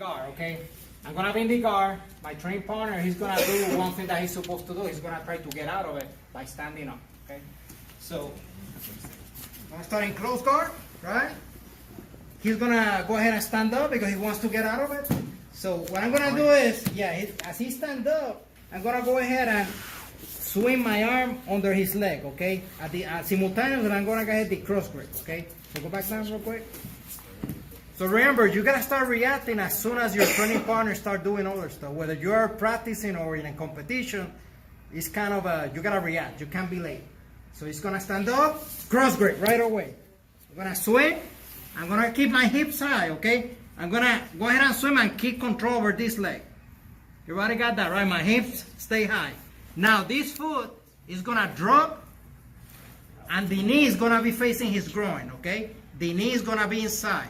Guard, okay? I'm gonna be in the guard. My training partner, he's gonna do one thing that he's supposed to do. He's gonna try to get out of it by standing up, okay? So, I'm gonna start in close guard, right? He's gonna go ahead and stand up because he wants to get out of it. So what I'm gonna do is, as he stands up, I'm gonna go ahead and swing my arm under his leg, okay? Simultaneously, I'm gonna go ahead and cross grip, okay? So go back down real quick. So remember, you gotta start reacting as soon as your training partner start doing other stuff. Whether you are practicing or in a competition, it's kind of you gotta react. You can't be late. So he's gonna stand up, cross grip right away. I'm gonna swing. I'm gonna keep my hips high, okay? I'm gonna go ahead and swim and keep control over this leg. You already got that, right? My hips stay high. Now this foot is gonna drop, and the knee is gonna be facing his groin, okay? The knee is gonna be inside.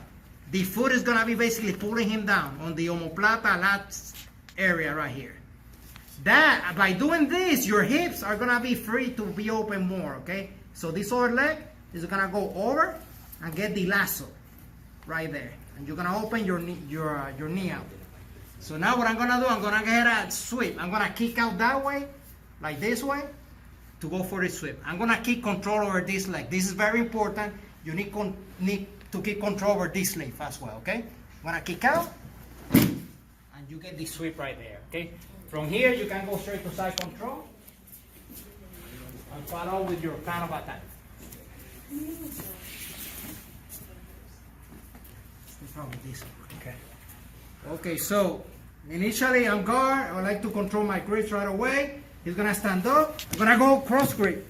The foot is gonna be basically pulling him down on the omoplata lats area right here. That, by doing this, your hips are gonna be free to be open more, okay? So this other leg is gonna go over and get the lasso right there. And you're gonna open your knee out. So now what I'm gonna do, I'm gonna get a sweep. I'm gonna kick out that way, like this way, to go for the sweep. I'm gonna keep control over this leg. This is very important. You need to keep control over this leg as well, okay? I'm gonna kick out, and you get the sweep right there, okay? From here, you can go straight to side control, and follow with your kind of attack. Probably this one, okay. Okay, so initially I'm guard. I like to control my grips right away. He's gonna stand up. I'm gonna go cross grip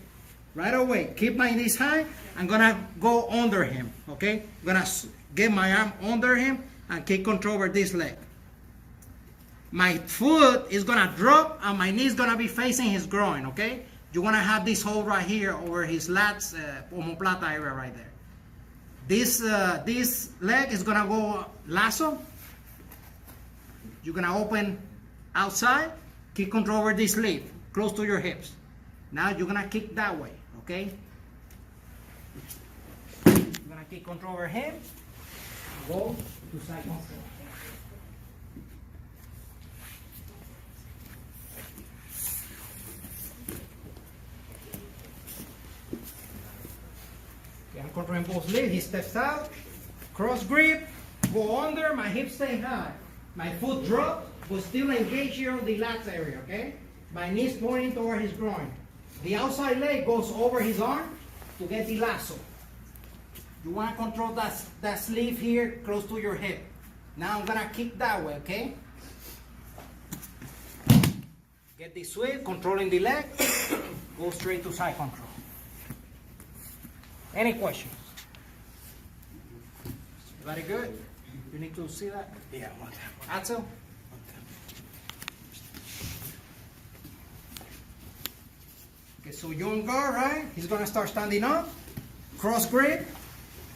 right away. Keep my knees high. I'm gonna go under him, okay? I'm gonna get my arm under him and keep control over this leg. My foot is gonna drop and my knee is gonna be facing his groin, okay? You wanna have this hold right here over his lats, omoplata area right there. This leg is gonna go lasso. You're gonna open outside, keep control over this sleeve, close to your hips. Now you're gonna kick that way, okay? You're gonna keep control over him, go to side control. Okay, I'm controlling both legs. He steps out, cross grip, go under, my hips stay high. My foot drops, but still engage here on the lats area, okay? My knees pointing toward his groin. The outside leg goes over his arm to get the lasso. You want to control that sleeve here close to your hip. Now I'm gonna kick that way, okay? Get the sweep, controlling the leg, go straight to side control. Any questions? Very good. You need to see that? Yeah, one time. Axel? Okay, so you're on guard, right? He's gonna start standing up, cross grip.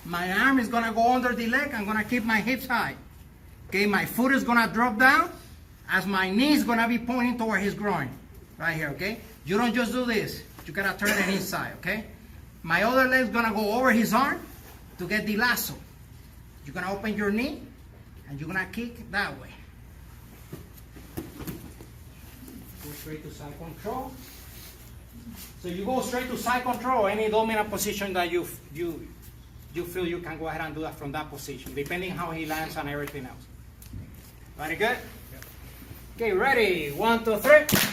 My arm is gonna go under the leg. I'm gonna keep my hips high. Okay, my foot is gonna drop down as my knee is gonna be pointing toward his groin. Right here, okay? You don't just do this. You gotta turn it inside, okay? My other leg is gonna go over his arm to get the lasso. You're gonna open your knee and you're gonna kick that way. Go straight to side control. So you go straight to side control, any dominant position that you feel you can go ahead and do that from that position, depending how he lands and everything else. Very good? Okay, ready? 1, 2, 3.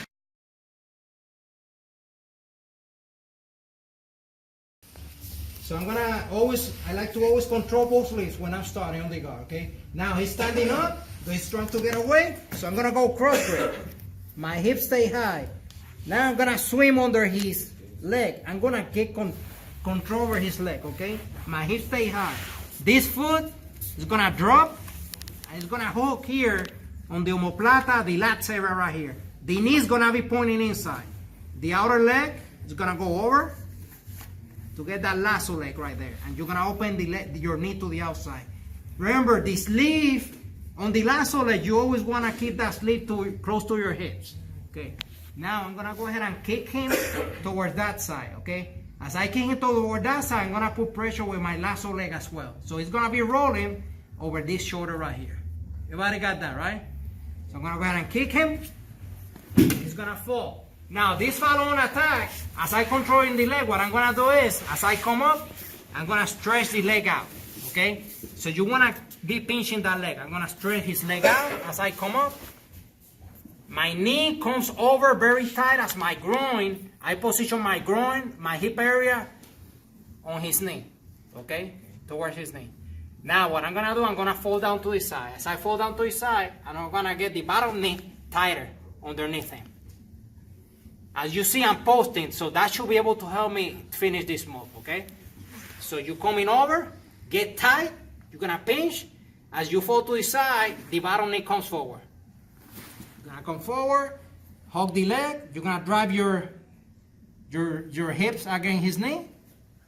So I like to always control both legs when I'm starting on the guard, okay? Now he's standing up, he's trying to get away, so I'm gonna go cross grip. My hips stay high. Now I'm gonna swim under his leg. I'm gonna get control over his leg, okay? My hips stay high. This foot is gonna drop, and it's gonna hook here on the omoplata, the lats area right here. The knee is gonna be pointing inside. The outer leg is gonna go over to get that lasso leg right there. And you're gonna open your knee to the outside. Remember, the sleeve on the lasso leg, you always wanna keep that sleeve close to your hips. Okay, now I'm gonna go ahead and kick him towards that side, okay? As I kick him toward that side, I'm gonna put pressure with my lasso leg as well. So it's gonna be rolling over this shoulder right here. Everybody got that, right? So I'm gonna go ahead and kick him. He's gonna fall. Now this follow-on attack, as I control in the leg, what I'm gonna do is, as I come up, I'm gonna stretch the leg out, okay? So you wanna be pinching that leg. I'm gonna stretch his leg out as I come up. My knee comes over very tight as my groin. I position my groin, my hip area on his knee, okay? Towards his knee. Now what I'm gonna do, I'm gonna fall down to the side. As I fall down to the side, I'm gonna get the bottom knee tighter underneath him. As you see, I'm posting, so that should be able to help me finish this move, okay? So you coming over, get tight, you're gonna pinch. As you fall to the side, the bottom knee comes forward. You're gonna come forward, hug the leg, you're gonna drive your hips against his knee,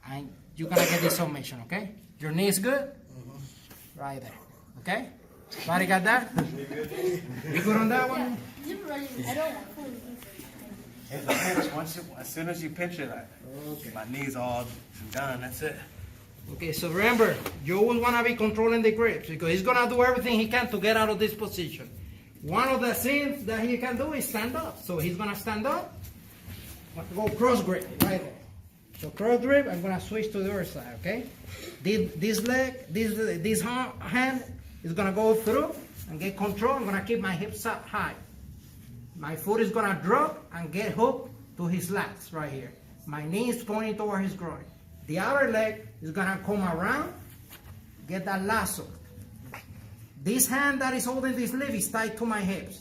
and you're gonna get this submission, okay? Your knee is good? Right there, okay? Everybody got that? You good on that one? I don't It's a pinch. As soon as you pinch it, my knee's all done. That's it. Okay, so remember, you always want to be controlling the grips because he's going to do everything he can to get out of this position. One of the things that he can do is stand up. So he's going to stand up, go cross grip right there. So cross grip, I'm going to switch to the other side, okay? This leg, this hand is going to go through and get control. I'm going to keep my hips up high. My foot is going to drop and get hooked to his lats right here. My knee is pointing toward his groin. The other leg is going to come around, get that lasso. This hand that is holding this sleeve is tied to my hips.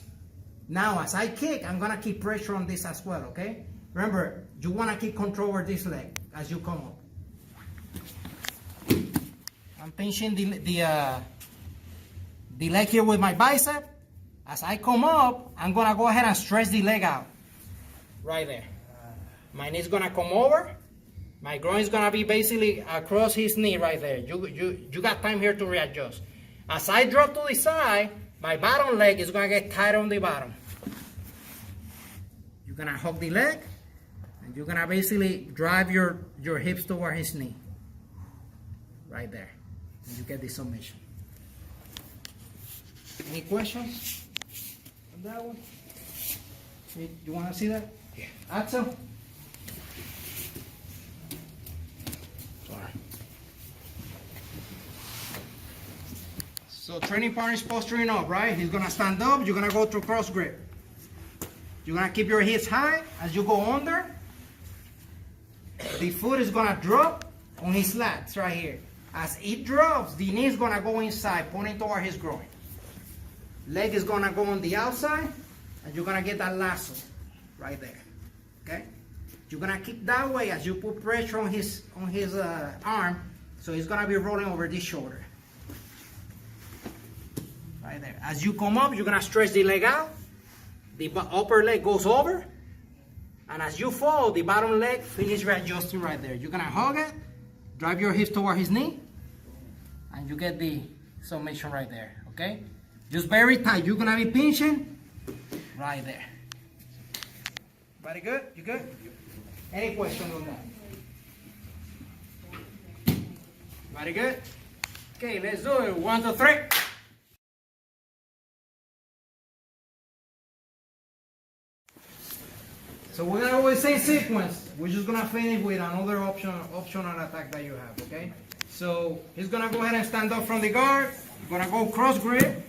Now, as I kick, I'm going to keep pressure on this as well, okay? Remember, you want to keep control over this leg as you come up. I'm pinching the leg here with my bicep. As I come up, I'm going to go ahead and stretch the leg out. Right there. My knee is going to come over. My groin is going to be basically across his knee right there. You got time here to readjust. As I drop to the side, my bottom leg is going to get tight on the bottom. You're going to hug the leg, and you're going to basically drive your hips toward his knee. Right there. And you get the submission. Any questions on that one? You want to see that? Yeah. Axel? Sorry. So training partner is posturing up, right? He's going to stand up. You're going to go through cross grip. You're going to keep your hips high. As you go under, the foot is going to drop on his lats right here. As it drops, the knee is going to go inside, pointing toward his groin. Leg is going to go on the outside, and you're going to get that lasso right there, okay? You're going to keep that way as you put pressure on his arm, so he's going to be rolling over this shoulder. Right there. As you come up, you're going to stretch the leg out. The upper leg goes over, and as you fall, the bottom leg finish readjusting right there. You're going to hug it, drive your hips toward his knee, and you get the submission right there, okay? Just very tight. You're gonna be pinching right there. Very good? You good? Any questions on that? Very good? Okay, let's do it. 1, 2, 3. So we're gonna always say sequence. We're just gonna finish with another optional attack that you have, okay? So he's gonna go ahead and stand up from the guard. We're gonna go cross grip.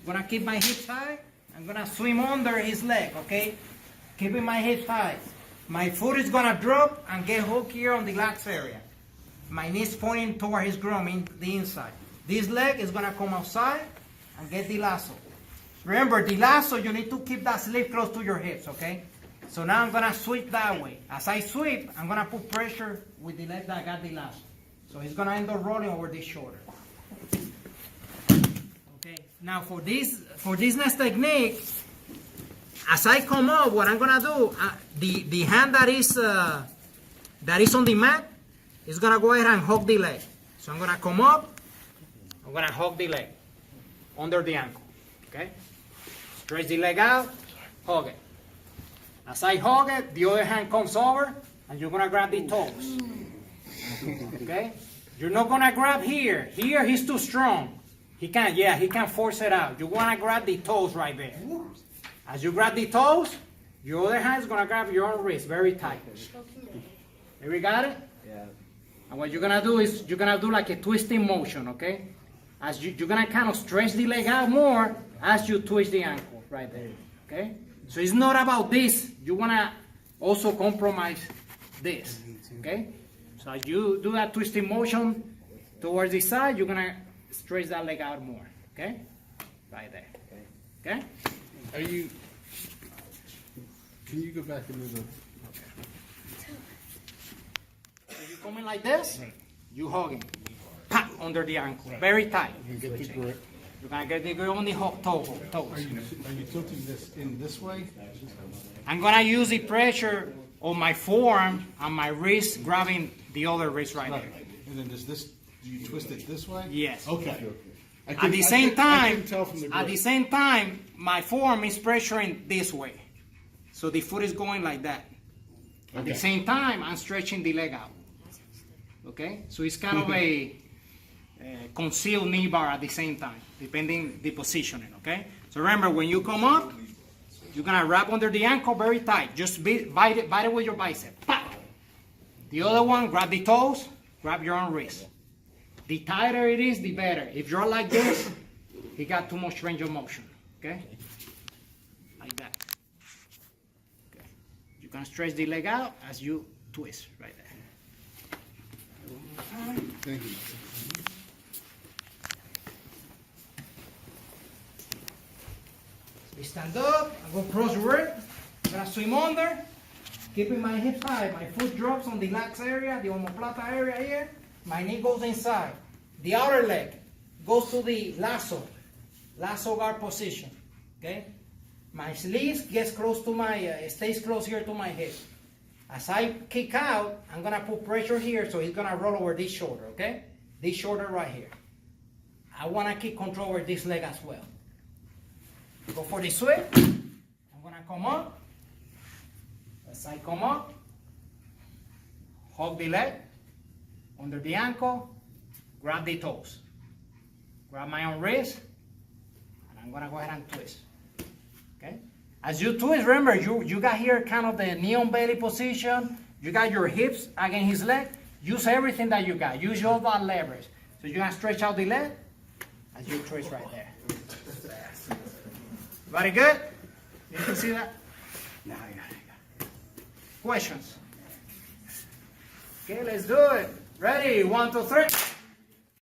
I'm gonna keep my hips high. I'm gonna swim under his leg, okay? Keeping my hips high. My foot is gonna drop and get hooked here on the lats area. My knees pointing toward his groin, the inside. This leg is gonna come outside and get the lasso. Remember, the lasso, you need to keep that sleeve close to your hips, okay? So now I'm gonna sweep that way. As I sweep, I'm gonna put pressure with the leg that got the lasso. So he's gonna end up rolling over this shoulder. Now for this next technique, as I come up, what I'm gonna do, the hand that is on the mat is gonna go ahead and hug the leg. So I'm gonna come up, I'm gonna hug the leg under the ankle. Okay? Stretch the leg out, hug it. As I hug it, the other hand comes over, and you're gonna grab the toes. Okay? You're not gonna grab here. Here he's too strong. He can force it out. You want to grab the toes right there. As you grab the toes, your other hand is going to grab your own wrist very tight. Here we got it? Yeah. And what you're going to do is you're going to do like a twisting motion, okay? As you're going to kind of stretch the leg out more as you twist the ankle right there, okay? So it's not about this. You want to also compromise this, okay? So as you do that twisting motion towards the side, you're going to stretch that leg out more, okay? Right there, okay? Are you? Can you go back into the? So you come in like this, you hugging, pat under the ankle, very tight. Get the grip. You're gonna get the grip on the toes. Are you tilting this in this way? I'm gonna use the pressure on my forearm and my wrist, grabbing the other wrist right there. And then do you twist it this way? Yes. Okay. At the same time, my forearm is pressuring this way. So the foot is going like that. At the same time, I'm stretching the leg out. Okay? So it's kind of a concealed knee bar at the same time, depending the positioning, okay? So remember, when you come up, you're gonna wrap under the ankle very tight. Just bite it with your bicep. Pop. The other one, grab the toes, grab your own wrist. The tighter it is, the better. If you're like this, you got too much range of motion, okay? Like that. Okay. You can stretch the leg out as you twist right there. Thank you. We stand up, I go crossword, I'm gonna swim under, keeping my hips high, my foot drops on the lax area, the omoplata area here, my knee goes inside. The outer leg goes to the lasso guard position, okay? My sleeves gets close to my, stays close here to my hip. As I kick out, I'm gonna put pressure here, so he's gonna roll over this shoulder, okay? This shoulder right here. I wanna keep control over this leg as well. Go for the sweep. I'm gonna come up. As I come up, hug the leg, under the ankle, grab the toes. Grab my own wrist, and I'm gonna go ahead and twist. Okay? As you twist, remember, you got here kind of the knee on belly position. You got your hips against his leg. Use everything that you got. Use all that leverage. So you're gonna stretch out the leg as you twist right there. Very good? You can see that? Now I got it. Questions? Okay, let's do it. Ready? 1, 2, 3.